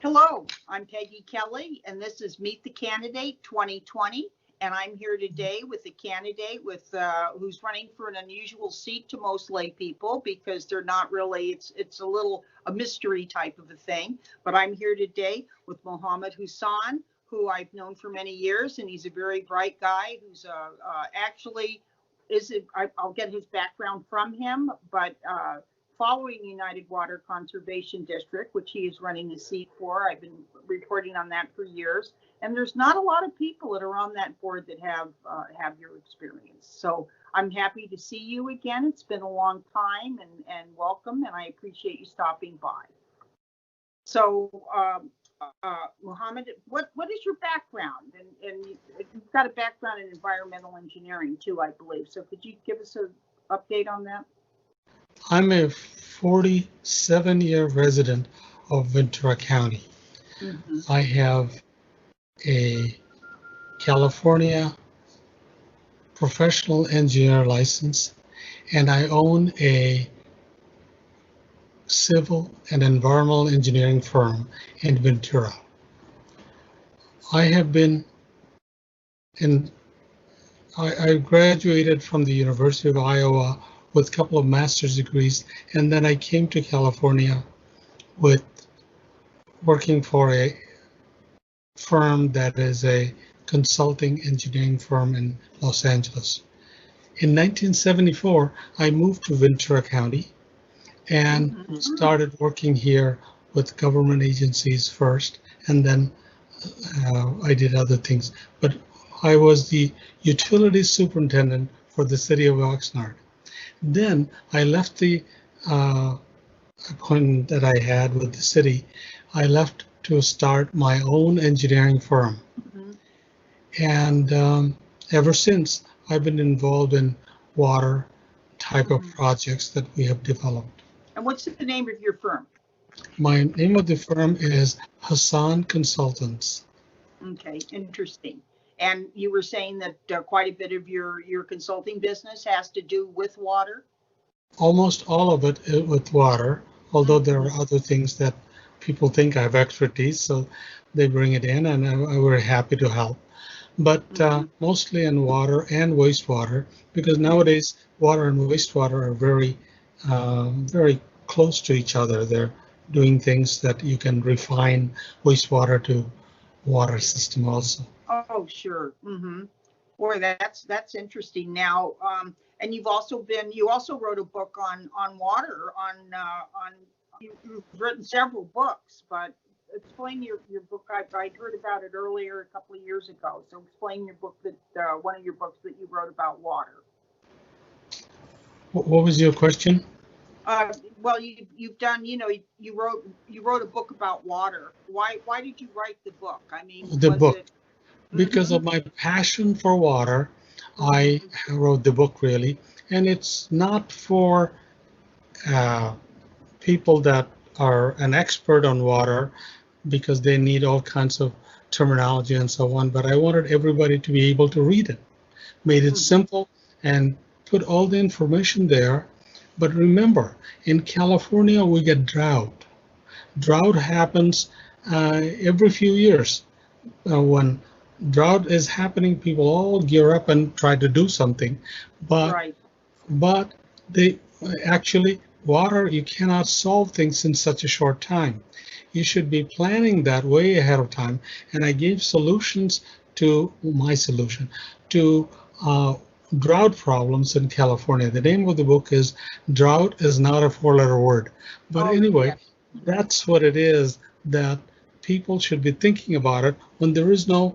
Hello, I'm Peggy Kelly, and this is Meet the Candidate 2020. And I'm here today with a candidate who's running for an unusual seat to most lay people because they're not really, it's a mystery type of a thing. But I'm here today with Mohammed Hasan, who I've known for many years, and he's a very bright guy who's I'll get his background from him, but following United Water Conservation District, which he is running the seat for. I've been reporting on that for years, and there's not a lot of people that are on that board that have your experience. So I'm happy to see you again. It's been a long time, and welcome, and I appreciate you stopping by. So, Mohammed, what is your background? And you've got a background in environmental engineering too, I believe. So could you give us an update on that? I'm a 47-year resident of Ventura County. Mm-hmm. I have a California professional engineer license, and I own a civil and environmental engineering firm in Ventura. I graduated from the University of Iowa with a couple of master's degrees, and then I came to California with working for a firm that is a consulting engineering firm in Los Angeles. In 1974, I moved to Ventura County and started working here with government agencies first, and then I did other things. But I was the utilities superintendent for the city of Oxnard. Then I left the appointment that I had with the city. I left to start my own engineering firm. Mm-hmm. And ever since, I've been involved in water type of projects that we have developed. And what's the name of your firm? My name of the firm is Hasan Consultants. Okay, interesting. And you were saying that quite a bit of your consulting business has to do with water? Almost all of it with water, although there are other things that people think I have expertise, so they bring it in, and we're happy to help. But mostly in water and wastewater, because nowadays water and wastewater are very, very close to each other. They're doing things that you can refine wastewater to water system also. Oh, sure. Mm-hmm. Boy, that's interesting. Now, and you also wrote a book on water. You've written several books, but explain your book. I heard about it earlier a couple of years ago. So explain your book one of your books that you wrote about water. What was your question? Well, you've done. You wrote a book about water. Why did you write the book? I mean, the book. Because of my passion for water, I wrote the book, really. And it's not for people that are an expert on water because they need all kinds of terminology and so on, but I wanted everybody to be able to read it. Made it simple and put all the information there. But remember, in California, we get drought. Drought happens every few years. When drought is happening, people all gear up and try to do something, but they actually water, you cannot solve things in such a short time. You should be planning that way ahead of time, and I gave solutions to drought problems in California. The name of the book is Drought is Not a Four-Letter Word, but anyway, that's what it is, that people should be thinking about it when there is no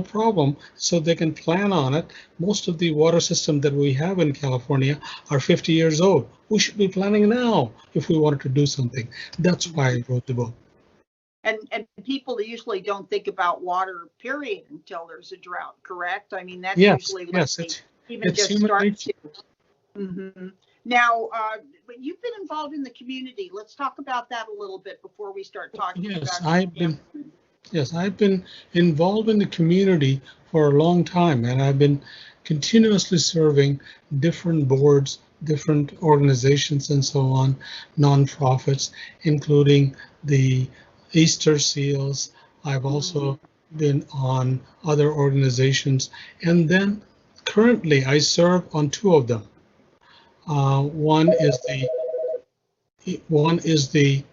problem, so they can plan on it. Most of the water system that we have in California are 50 years old. We should be planning now if we wanted to do something. That's why I wrote the book. And people usually don't think about water, period, until there's a drought, correct? I mean, that's usually what they even just start to. Mm-hmm. Now, but you've been involved in the community. Let's talk about that a little bit before we start talking about Yes, I've been involved in the community for a long time, and I've been continuously serving different boards, different organizations, and so on, nonprofits, including the Easter Seals. I've also been on other organizations, and then currently I serve on two of them. One is the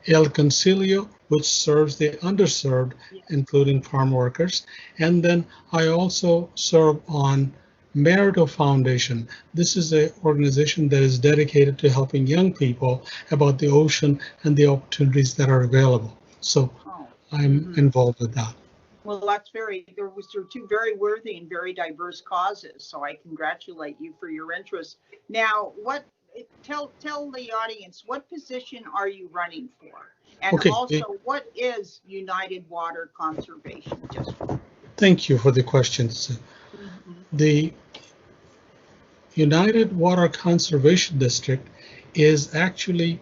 El Concilio, which serves the underserved, including farm workers. And then I also serve on Merito Foundation. This is an organization that is dedicated to helping young people about the ocean and the opportunities that are available. So I'm involved with that. Well, that's they're two very worthy and very diverse causes. So I congratulate you for your interest. Now, tell the audience, what position are you running for? And also, what is United Water Conservation District? Thank you for the questions. The United Water Conservation District is actually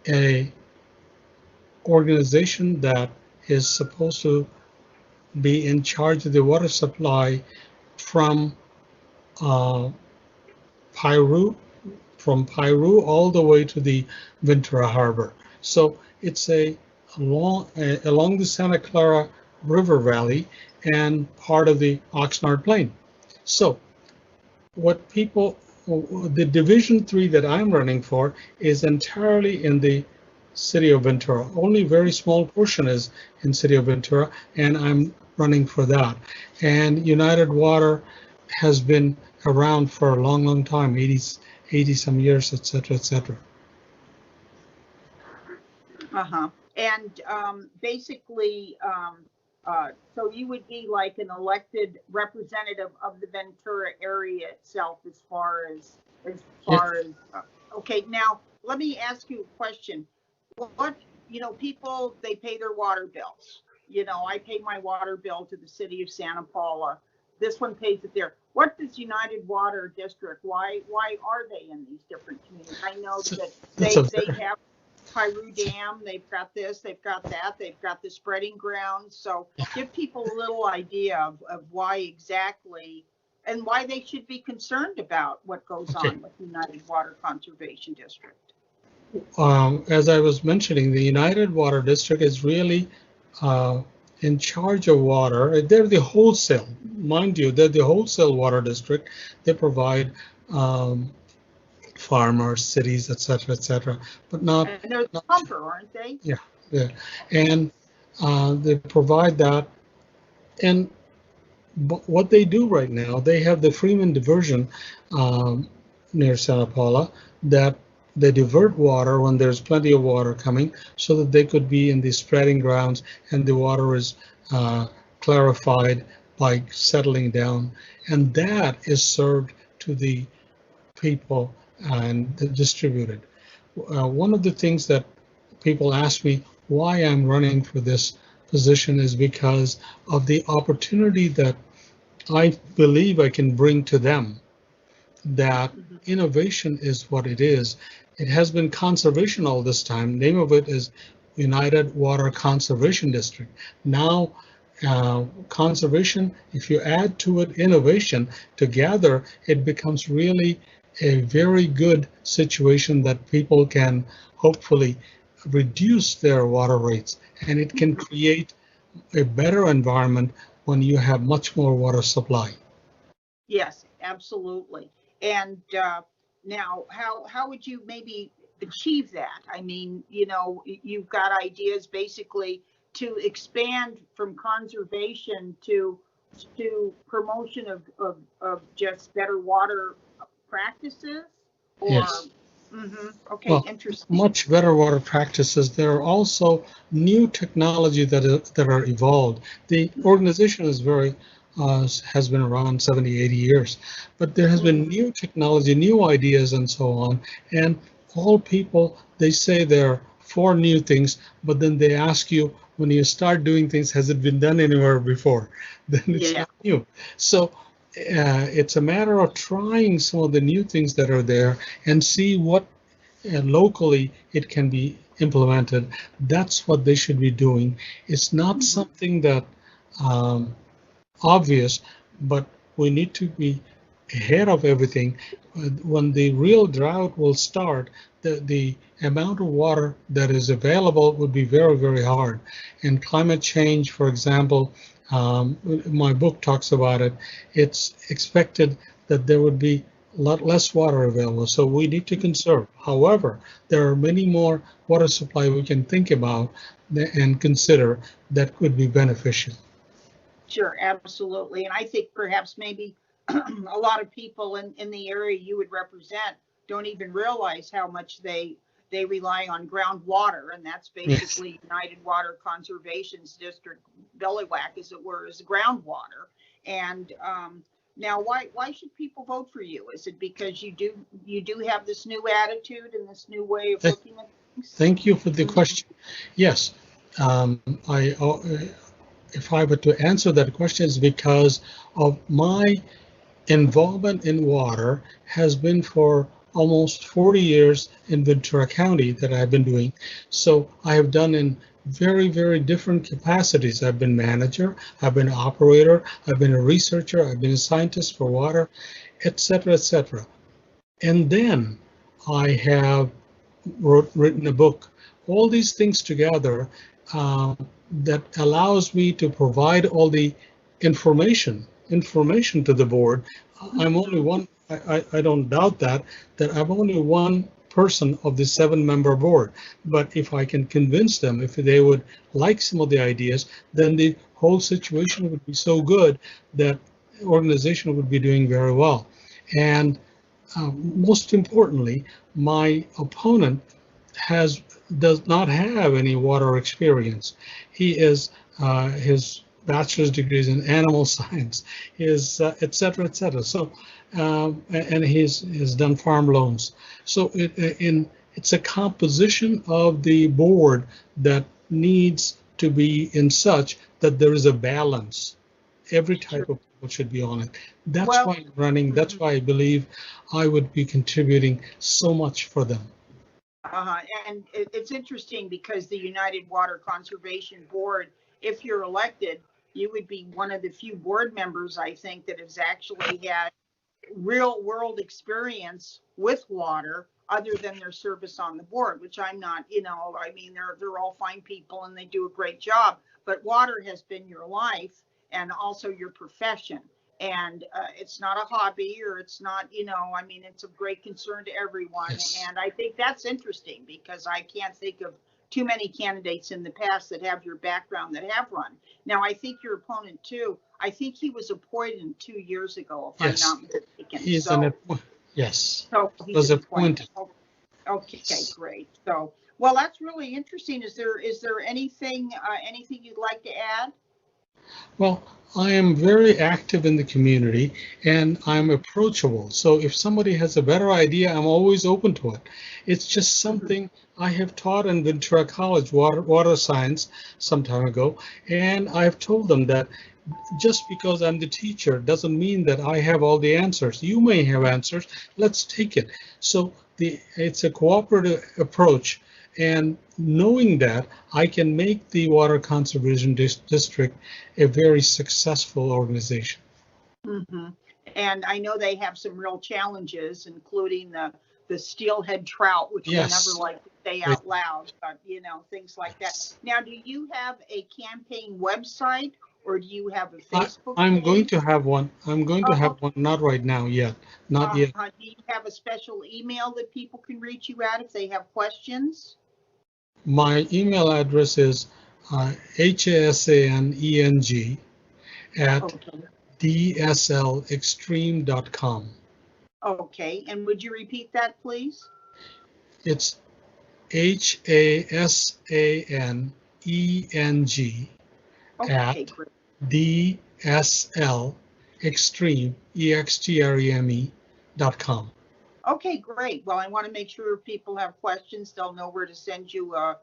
a organization that is supposed to be in charge of the water supply from Piru all the way to the Ventura Harbor. So it's along the Santa Clara River Valley and part of the Oxnard Plain. So the Division 3 that I'm running for is entirely in the city of Ventura. Only a very small portion is in city of Ventura, and I'm running for that. And United Water has been around for a long time, 80 some years, etc., etc. And basically, so you would be like an elected representative of the Ventura area itself, as far as okay. Now, let me ask you a question. What, people, they pay their water bills. I pay my water bill to the city of Santa Paula. This one pays it there. What does United Water District, why are they in these different communities? I know that they have Piru Dam, they've got this, they've got that, they've got the spreading grounds. So give people a little idea of why exactly, and why they should be concerned about what goes on with United Water Conservation District. As I was mentioning, the United Water District is really in charge of water. They're the wholesale, mind you, they're the wholesale water district. They provide farmers, cities, etc., but not. And they're the pumper, aren't they? Yeah, and they provide that. And what they do right now, they have the Freeman Diversion near Santa Paula that they divert water when there's plenty of water coming, so that they could be in the spreading grounds, and the water is clarified by settling down, and that is served to the people and distributed. One of the things that people ask me why I'm running for this position is because of the opportunity that I believe I can bring to them. That innovation is what it is. It has been conservation all this time. Name of it is United Water Conservation District. Now, conservation, if you add to it innovation, together it becomes really a very good situation that people can hopefully reduce their water rates, and it can create a better environment when you have much more water supply. Yes, absolutely. And now, how would you maybe achieve that? I mean, you've got ideas basically to expand from conservation to promotion of just better water practices? Or, yes. Okay, well, interesting. Much better water practices. There are also new technology that are evolved. The organization is has been around 70, 80 years, but there has been new technology, new ideas, and so on. And all people, they say they're for new things, but then they ask you, when you start doing things, has it been done anywhere before? Then it's not new. So it's a matter of trying some of the new things that are there and see what locally it can be implemented. That's what they should be doing. It's not something that obvious, but we need to be ahead of everything. When the real drought will start, the amount of water that is available would be very, very hard. And climate change, for example, my book talks about it. It's expected that there would be a lot less water available, so we need to conserve. However, there are many more water supply we can think about and consider that could be beneficial. Sure, absolutely. And I think perhaps maybe a lot of people in the area you would represent don't even realize how much they rely on groundwater, and that's basically United Water Conservation's district billywhack, as it were, is groundwater. And now, why should people vote for you? Is it because you do have this new attitude and this new way of looking at things? Thank you for the question. Yes, if I were to answer that question, it's because of my involvement in water has been for almost 40 years in Ventura County that I've been doing. So I have done in very, very different capacities. I've been manager, I've been operator, I've been a researcher, I've been a scientist for water, etc., etc. And then I have written a book. All these things together that allows me to provide all the information to the board. I'm only one. I don't doubt that I'm only one person of the 7-member board. But if I can convince them, if they would like some of the ideas, then the whole situation would be so good that the organization would be doing very well. And most importantly, my opponent does not have any water experience. He is his bachelor's degree is in animal science, his et cetera, et cetera. So, and he's done farm loans. So it's a composition of the board that needs to be in such that there is a balance. Every type of people should be on it. That's why I'm running. That's why I believe I would be contributing so much for them. And it's interesting because the United Water Conservation Board, if you're elected, you would be one of the few board members, I think, that has actually had real world experience with water other than their service on the board, which I'm not, I mean, they're all fine people and they do a great job, but water has been your life and also your profession. And it's not a hobby, or it's not, I mean, it's of great concern to everyone. Yes. And I think that's interesting because I can't think of too many candidates in the past that have your background that have run. Now, I think your opponent too, I think he was appointed 2 years ago, if yes. I'm not mistaken. He's yes. So he was appointed. Okay, great. So, well, that's really interesting. Is there anything you'd like to add? Well, I am very active in the community and I'm approachable. So if somebody has a better idea, I'm always open to it. It's just something I have taught in Ventura College, water science, some time ago. And I've told them that just because I'm the teacher doesn't mean that I have all the answers. You may have answers. Let's take it. So it's a cooperative approach. And knowing that, I can make the Water Conservation District a very successful organization. Mm-hmm. And I know they have some real challenges, including the steelhead trout, which yes. we never like to say out loud, but things like that. Now, do you have a campaign website, or do you have a Facebook I'm page? going to have one. I'm going to have one, not right now yet. Not yet. Do you have a special email that people can reach you at if they have questions? My email address is hasaneng at dslextreme.com. Okay, and would you repeat that, please? It's hasaneng at dslextreme.com. Okay, great. Well, I want to make sure if people have questions, they'll know where to send you a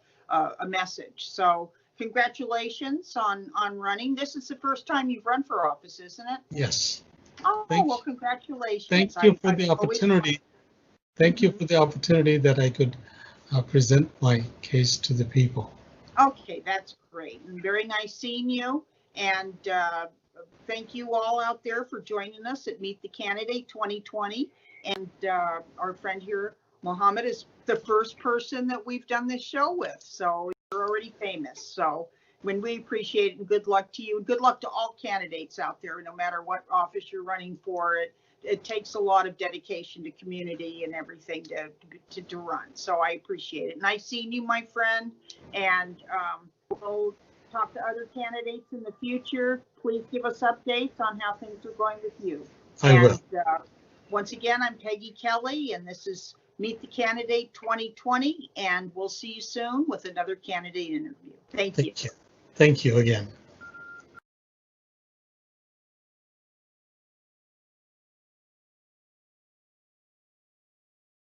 message. So congratulations on running. This is the first time you've run for office, isn't it? Yes. Oh, well, congratulations. Thank you for the opportunity. Thank you for the opportunity that I could present my case to the people. Okay, that's great. And very nice seeing you. And thank you all out there for joining us at Meet the Candidate 2020. And our friend here, Mohammed, is the first person that we've done this show with. So you're already famous. So when we appreciate it, and good luck to you. Good luck to all candidates out there, no matter what office you're running for. It takes a lot of dedication to community and everything to run. So I appreciate it. Nice seeing you, my friend. And we'll talk to other candidates in the future. Please give us updates on how things are going with you. I will. Once again, I'm Peggy Kelly, and this is Meet the Candidate 2020, and we'll see you soon with another candidate interview. Thank you. Thank you again.